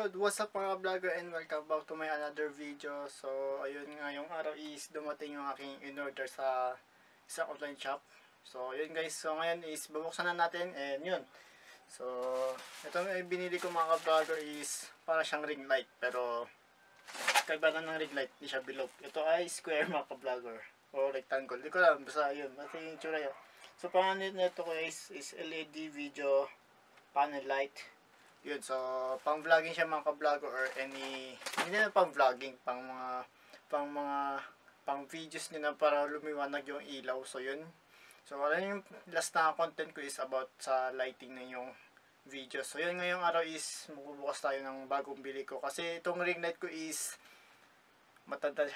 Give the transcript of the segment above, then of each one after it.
Hello, what's up mga vlogger and welcome back to my another video. So, ayun nga, yung araw is dumating yung aking in-order sa isang online shop. So, ayun guys, so ngayon is bubuksan na natin and yun. So, ito yung binili ko mga vlogger is para siyang ring light. Pero, kaiba na ng ring light, hindi siya bilog. Ito ay square mga vlogger o rectangle. Hindi ko alam, basta yun, basta yung tsura yun. So, pangalan nito guys is LED video panel light. Yun, so pang vlogging siya mga ka-vlogger or any, hindi na pang vlogging, pang videos nyo na para lumiwanag yung ilaw. So yun, so wala yung last na content ko is about sa lighting na yung video. So yun, ngayong araw is magbubukas tayo ng bagong bili ko kasi itong ring light ko is matanda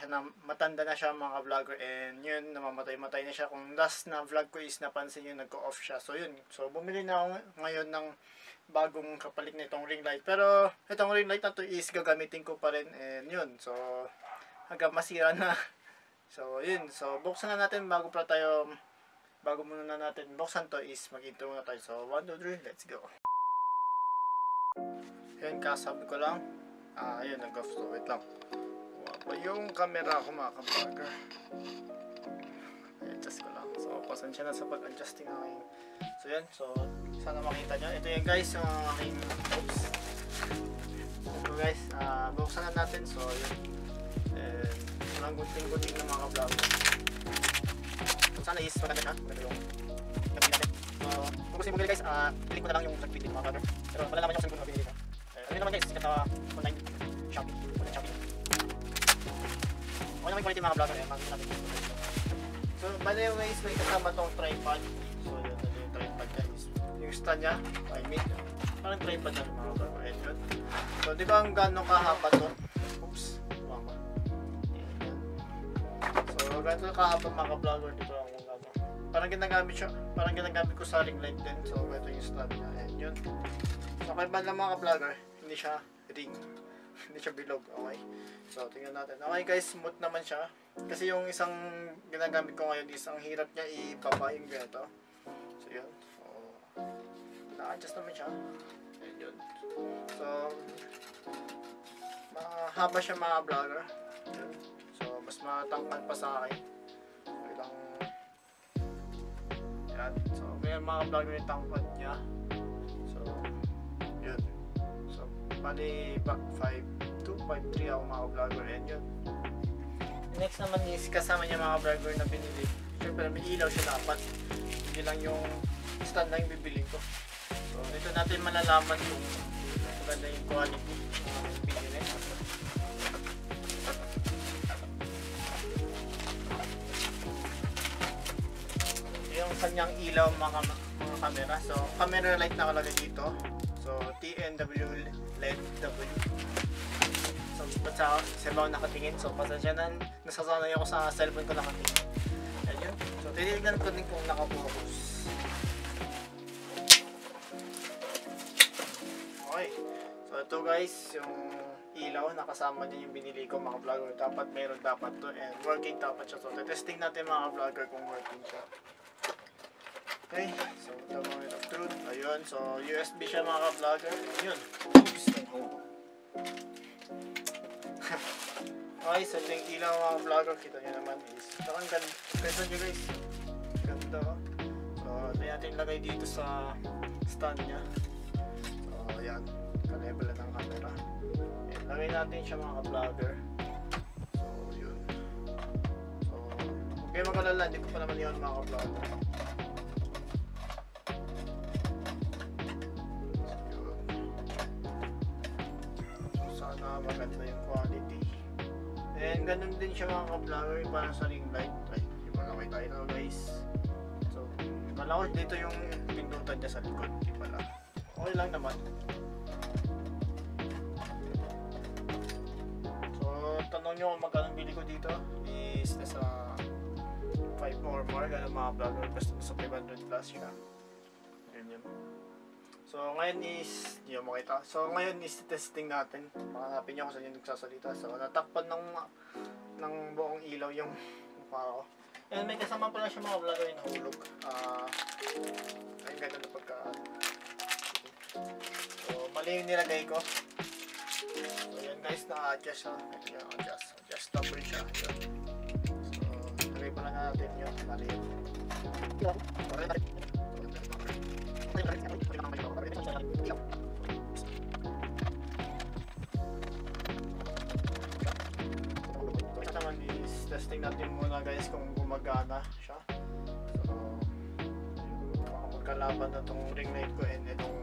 na siya mga vlogger and yun, namamatay-matay na siya. Kung last na vlog ko is napansin nyo, nagko-off siya. So yun, so bumili na ako ngayon ng bagong kapalit na itong ring light. Pero itong ring light na to is gagamitin ko pa rin and yun, so hanggang masira na. So yun, so buksan na natin bago muna natin buksan to is mag-intro muna tayo. So 1, 2, 3, let's go. Yun, kasabi ko lang ayun, nag-off. So wait lang, yung camera ko mga ka-vlogger, i-adjust ko lang. So pasensya na sa pag-adjusting aking. So yan, so sana makita nyo. Ito yan guys, yung aking oops. Ito guys, buksan na natin. So yun, and walang gunting-gunting ng mga ka-vlogger. So sana is maganda siya, maganda yung nabili natin. So kung gusto yung bumili guys, link ko na lang yung nag-video mga ka-vlogger. Pero malalaman nyo kung saan ko nabili ko. Ano yun naman guys, sikat na online shopping. Okay naman quality mga vlogger eh, natin. So by the way, may kasama tong tripod. So yun, ito yung tripod guys. Yung stand nya, I mean, parang tripod na mga vlogger. And yun. So di ba ang gano'ng kahaba to? Oops, mama. So gano'ng kahaba mga vlogger, di ba ang gano'n? Parang ginagamit ko sa ring light din. So ito yung stand nya. And yun. So kaiba lang mga vlogger, hindi siya ring. Hindi siya bilog, okay? So, tingnan natin. Okay guys, smooth naman siya. Kasi yung isang ginagamit ko ngayon is ang hirap niya ibaba yung ganito. So, yun. So, na-adjust naman siya. And yun. So, mahaba siya mga vlogger. Yun. So, mas matangkad pa sa akin. So, ilang yan. So, kaya mga vlogger yung tangkad niya. So, yun. So, bali 5'2", 5'3" ako mga vlogger and yun. Next naman is kasama niya mga vlogger na pinili. Siyempre may ilaw siya dapat. Hindi lang yung stand na yung bibili ko. So dito natin malalaman kung maganda yung quality ng pinili. Yung kanyang ilaw mga camera. So camera light na kalagay dito. So TNW LED W. So ba't sa cellphone nakatingin? So pasensya na, nasasanay ako sa cellphone ko nakatingin. Ayun. So tinitignan ko din kung nakapokus. Okay. So ito guys, yung ilaw nakasama din yung binili ko mga vlogger. Meron dapat to and working dapat siya. So testing natin mga vlogger kung working siya. Okay, so ito mga of truth. Ayun, so USB siya mga vlogger. Ayun. Oops. Okay, so ito yung ilaw mga vlogger. Kita nyo naman is ang ganda. Pwede nyo guys. Ganda. So ito natin lagay dito sa stand nya. So ayan, ka-level ng camera. And lagay natin siya mga vlogger. So yun. So huwag kayo mag-alala, hindi ko pa naman yun mga vlogger. Maganda yung quality and ganun din siya mga ka-vlogger para sa ring light. Ay, di ba nakita tayo guys. So kala ko dito yung pindutan niya sa likod, di pala. Okay lang naman. So tanong nyo kung magkano bili ko dito is nasa 5 or more ganun mga vlogger, basta nasa 500 plus siya. Ganyan. So ngayon is, hindi mo makita. So ngayon is testing natin. Mahanapin niyo kung saan yung nagsasalita. So natakpan ng buong ilaw yung mukha ko. And may kasama pala siya mga vlogger yung nahulog. Ayun ganda na pagka. So mali yung nilagay ko. guys, na-adjust siya. Adjustable siya. Yun. So, try pa lang natin yun. Mali yun. Ito naman is testing natin muna guys kung gumagana siya. So, magkalaban na itong ring light ko and itong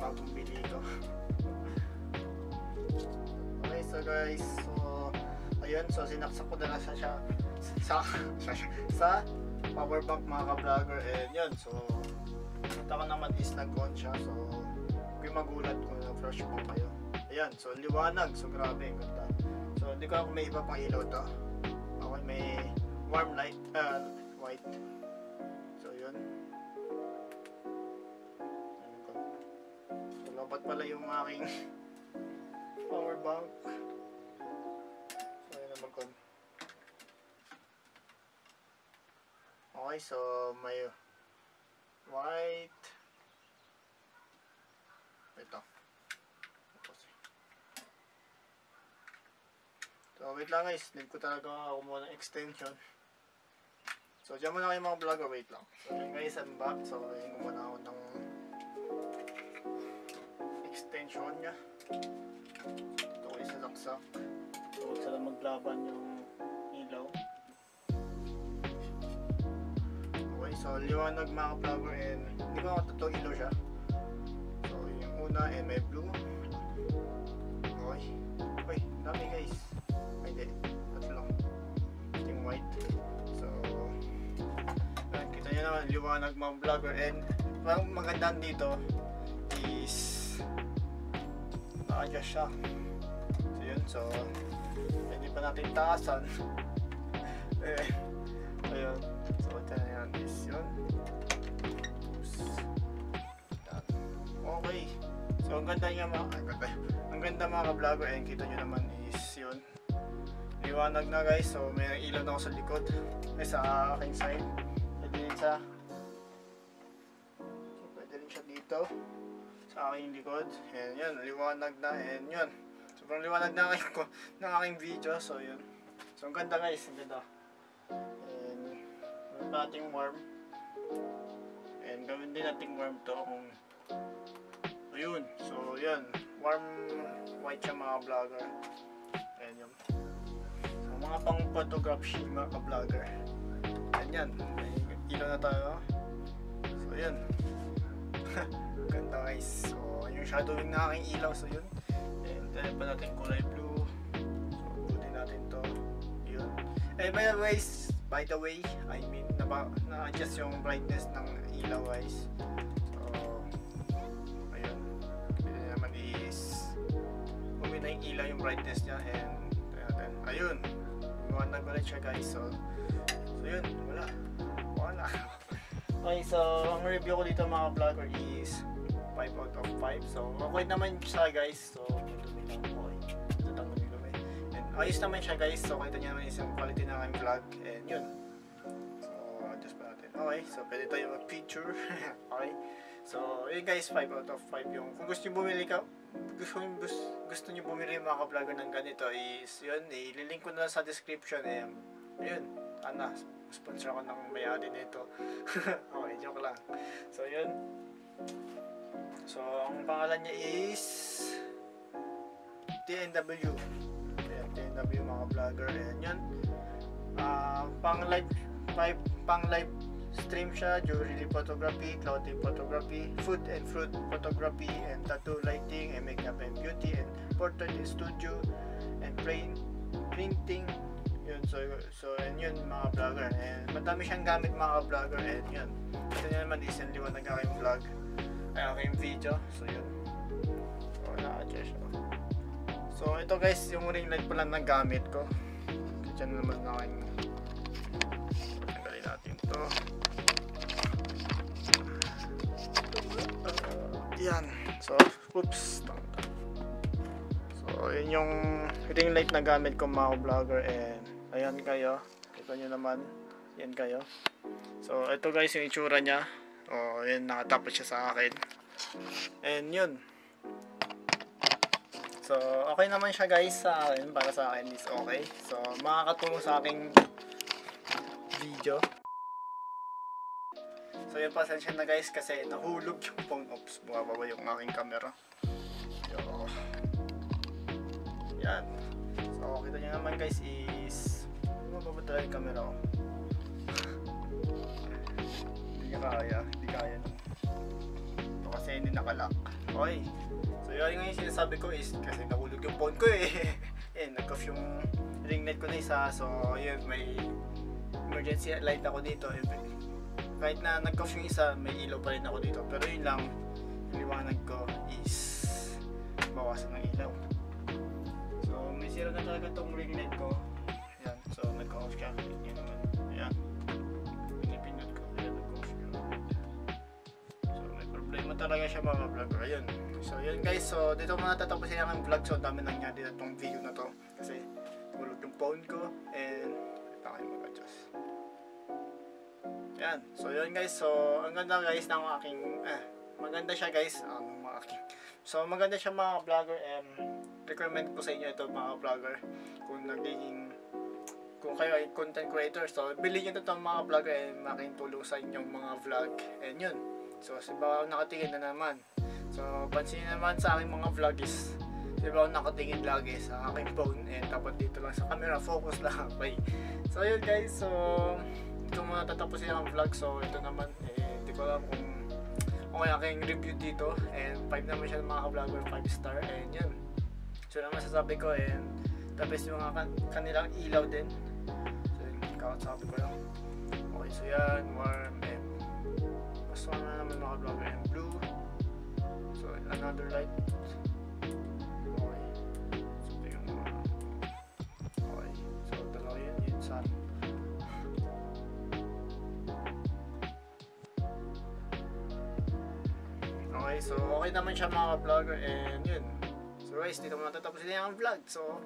bagong bili ko. Okay, so guys, so ayun, so sinaksak ko na siya sa power bank mga ka-vlogger, and yun, so nakita ko naman is nag-on siya, so kung magulat kung na-flash mo kayo. Ayan, so liwanag, so grabe, ang ganda. So hindi ko ako may iba pang ilaw to. Okay, may warm light, white. So yun. So labat pala yung aking power bank. So yun na mag-on. Okay, so may white. Ito. So wait lang guys, need ko talaga kumuha ng extension. So dyan muna kayo mga vlogger, wait lang. So yun guys, I'm back. So yun muna ako ng extension nya. Ito ko isasaksak. So huwag sila maglaban yung ilaw. Okay, so liwanag mga vlogger, and hindi ko totoo ilaw siya. So yung una, and may blue. Okay. Uy, dami guys. Hindi, tatlo. Yung white. So kita nyo naman liwanag mga vlogger, and ang magandang dito is naka-adjust siya. So yun, so hindi pa natin taasan. Ayun, so ito na yan is yun. Okay, so ang ganda nga mga ka-vlogger, and kita nyo naman is yun, liwanag na guys. So may ilaw na ako sa likod, sa aking side. Pwede rin siya dito sa aking likod, and yun, liwanag na, and yun, sobrang liwanag na ng aking video. So yun, so ang ganda guys, ang ganda. And meron pa nating warm, and gawin din nating warm to kung ayun. So yun, warm white siya mga vlogger, and yun, so mga pang photography mga ka-vlogger. And yan, may ilaw na tayo. So yun. Ganda guys. So yung shadowing na aking ilaw, so yun. And tayo pa natin kulay blue. So butin natin to. Yun. And by the way, I mean, na-adjust yung brightness ng ilaw guys. So ayun. Pwede naman is na yung ilaw yung brightness niya, and ayun. Liwanag ulit siya guys. So yun, wala. Okay, so ang review ko dito mga vlogger is 5 out of 5. So okay naman siya guys. So dumi lang po. And ayos naman siya guys. So kita niyo naman yung quality ng aking vlog, and yun. So adjust pa natin. Okay, so pwede tayo mag-picture. Okay, so yun guys, 5 out of 5 yung, kung gusto nyo bumili gusto nyo bumili mga ka-vlogger ng ganito is yun, ililink ko na sa description. Ayun, sponsor ako ng may-ari nito. Okay, joke lang. So yun, so ang pangalan niya is TNW. Ayan, TNW mga vlogger. Ayan yun, pang live stream siya, jewelry photography, clothing photography, food and fruit photography, and tattoo lighting, and makeup and beauty, and portrait studio, and printing. Yun, so and yun mga vlogger, and madami siyang gamit mga vlogger, and yun, ito nyo naman is yung liwanag ng aking vlog, ay aking video. So yun, so na-adjust siya. So ito guys, yung ring light pala ng gamit ko. Diyan naman na aking, tanggalin natin ito. Yan, so oops, so yun yung ring light na gamit ko mga vlogger, and ayan kayo, kita nyo naman, yan kayo. So ito guys yung itsura nya. Yun, nakatapos siya sa akin, and yun, So, okay naman siya guys sa akin. Para sa akin is okay. So, makakatulong sa aking video. So, yun, pasensya na guys kasi nahulog yung phone. Oops, bumababa yung aking camera. So, yan. So, kita nyo naman guys is bumababa talaga yung camera ko. Hindi kaya no. So, kasi hindi nakalock. Okay. So yun nga yung sinasabi ko is kasi nahulog yung phone ko eh. Nag-off yung ring light ko na isa. So yun, may emergency light ako dito. Kahit na nag-off yung isa, may ilaw pa rin ako dito. Pero yun lang, yung liwanag ko is bawasan ng ilaw. So may sira na talaga tong ring light ko. Ayan, so nag-off siya. Yun naman. Ayan. Pinipindot ko. Ayan, nag-off siya. So may problema talaga siya mga vlogger. Ayun. So yun guys, so dito muna tatapusin ang vlog. So dami nangyari na itong video na to kasi hulog yung phone ko and ito kayo mag-adjust. Yan, so yun guys, so ang ganda guys ng aking maganda siya guys, so maganda siya mga vlogger, and recommend ko sa inyo ito mga vlogger kung kayo ay content creator. So bilhin nyo ito mga vlogger and making tulong sa inyong mga vlog, and yun. So si Bao nakatingin na naman. So, pansinin naman sa aking mga vlog is diba ako nakatingin lagi sa aking phone and dapat dito lang sa camera, focus lang. Okay. So, yun guys. So, ito muna tatapusin ang vlog. So, ito naman, hindi ko alam kung okay aking review dito. And 5 naman siya ng mga vlogger, 5 star. And yun. So, naman sasabi ko and tapos yung kanilang ilaw din. So, yun, kakasabi ko lang. Okay, so yan, warm and mas na naman mga vlogger and blue. So, another light. Okay. So, ito yung okay. So, dalawa yun. Yun, sun. Okay, so okay naman siya mga vlogger and yun. So guys, dito muna tatapusin yung vlog. So,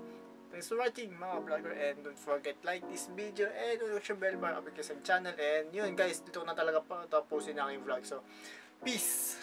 thanks for watching mga vlogger and don't forget like this video and click yung bell para update sa channel. And yun guys, dito na talaga pa tapusin ang aking vlog. So, peace!